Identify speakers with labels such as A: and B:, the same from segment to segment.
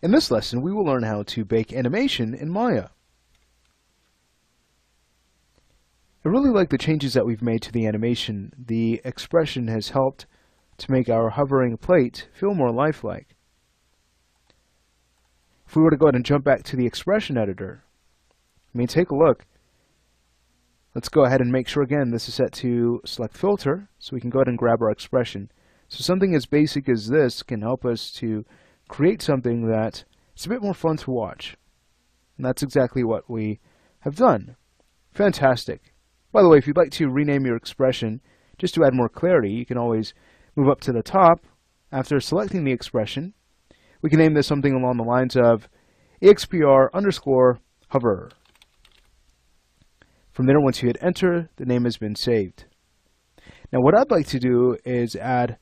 A: In this lesson, we will learn how to bake animation in Maya. I really like the changes that we've made to the animation. The expression has helped to make our hovering plate feel more lifelike. If we were to go ahead and jump back to the expression editor, take a look. Let's go ahead and make sure again this is set to select filter so we can go ahead and grab our expression. So something as basic as this can help us to create something that is a bit more fun to watch. And that's exactly what we have done. Fantastic. By the way, if you'd like to rename your expression just to add more clarity, you can always move up to the top after selecting the expression. We can name this something along the lines of expr_hover. From there, once you hit enter, the name has been saved. Now what I'd like to do is add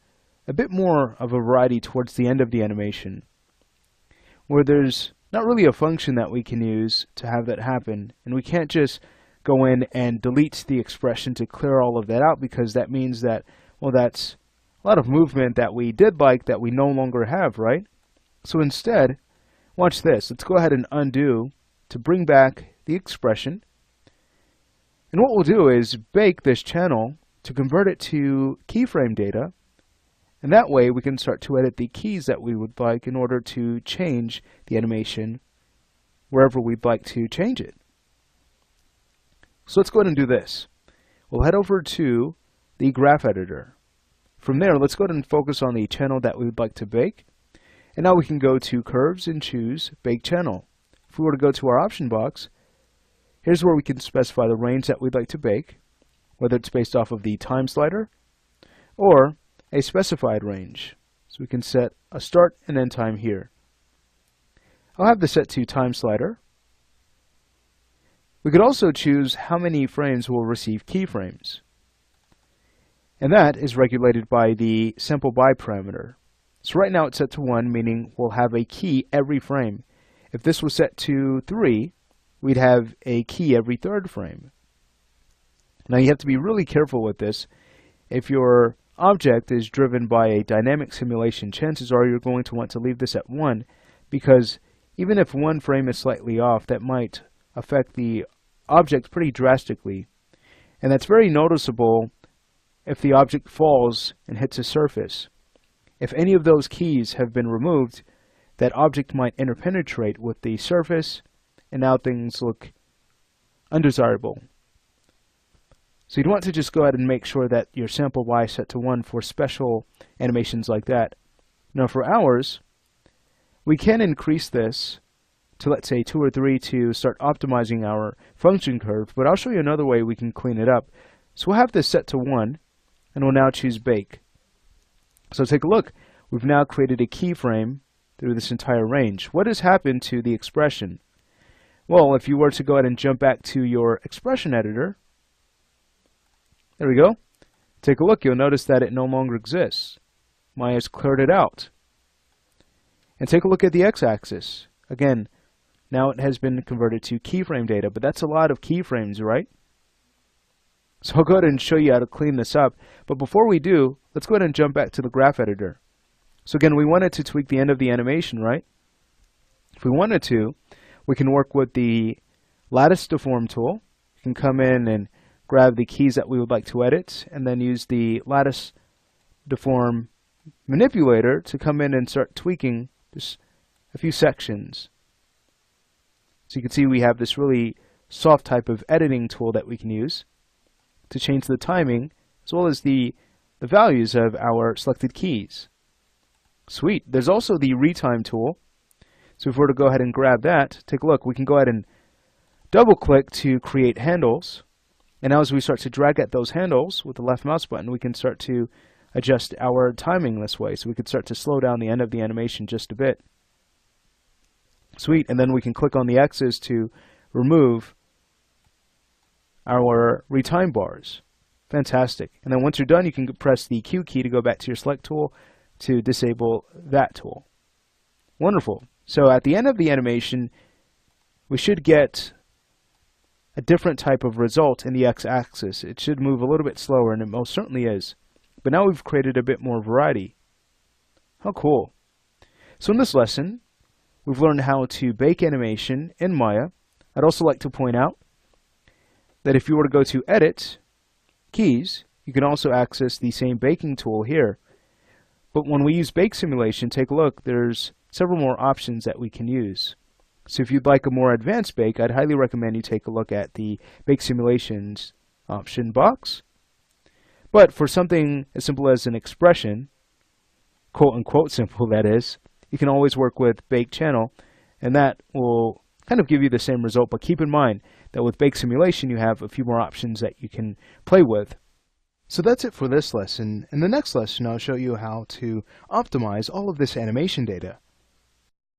A: a bit more of a variety towards the end of the animation, where there's not really a function that we can use to have that happen, and we can't just go in and delete the expression to clear all of that out, because that means that, well, that's a lot of movement that we did like that we no longer have, right? So instead, watch this. Let's go ahead and undo to bring back the expression. And what we'll do is bake this channel to convert it to keyframe data, and that way we can start to edit the keys that we would like in order to change the animation wherever we'd like to change it. So let's go ahead and do this. We'll head over to the graph editor. From there, let's go ahead and focus on the channel that we would like to bake. And now we can go to curves and choose bake channel. If we were to go to our option box, here's where we can specify the range that we'd like to bake, whether it's based off of the time slider or a specified range. So we can set a start and end time here. I'll have this set to time slider. We could also choose how many frames will receive keyframes. And that is regulated by the sample by parameter. So right now it's set to 1, meaning we'll have a key every frame. If this was set to 3, we'd have a key every third frame. Now you have to be really careful with this. If your object is driven by a dynamic simulation, chances are you're going to want to leave this at 1, because even if one frame is slightly off, that might affect the object pretty drastically. And that's very noticeable if the object falls and hits a surface. If any of those keys have been removed, that object might interpenetrate with the surface, and now things look undesirable. So you'd want to just go ahead and make sure that your sample Y is set to 1 for special animations like that. Now for ours, we can increase this to, let's say, 2 or 3 to start optimizing our function curve, but I'll show you another way we can clean it up. So we'll have this set to 1, and we'll now choose bake. So take a look. We've now created a keyframe through this entire range. What has happened to the expression? Well, if you were to go ahead and jump back to your expression editor, there we go. Take a look. You'll notice that it no longer exists. Maya's cleared it out. And take a look at the x-axis. Again, now it has been converted to keyframe data, but that's a lot of keyframes, right? So I'll go ahead and show you how to clean this up. But before we do, let's go ahead and jump back to the graph editor. So again, we wanted to tweak the end of the animation, right? If we wanted to, we can work with the lattice deform tool. You can come in and grab the keys that we would like to edit, and then use the lattice deform manipulator to come in and start tweaking just a few sections. So you can see we have this really soft type of editing tool that we can use to change the timing as well as the values of our selected keys. Sweet. There's also the retime tool. So if we were to go ahead and grab that, take a look, we can go ahead and double click to create handles. And now as we start to drag at those handles with the left mouse button, we can start to adjust our timing this way. So we could start to slow down the end of the animation just a bit. Sweet. And then we can click on the X's to remove our retime bars. Fantastic. And then once you're done, you can press the Q key to go back to your select tool to disable that tool. Wonderful. So at the end of the animation, we should get a different type of result in the x-axis. It should move a little bit slower, and it most certainly is. But now we've created a bit more variety. How cool. So in this lesson, we've learned how to bake animation in Maya. I'd also like to point out that if you were to go to Edit, Keys, you can also access the same baking tool here. But when we use Bake Simulation, take a look, there's several more options that we can use. So if you'd like a more advanced bake, I'd highly recommend you take a look at the Bake Simulations option box. But for something as simple as an expression, quote unquote simple that is, you can always work with Bake Channel, and that will kind of give you the same result. But keep in mind that with Bake Simulation you have a few more options that you can play with. So that's it for this lesson. In the next lesson I'll show you how to optimize all of this animation data.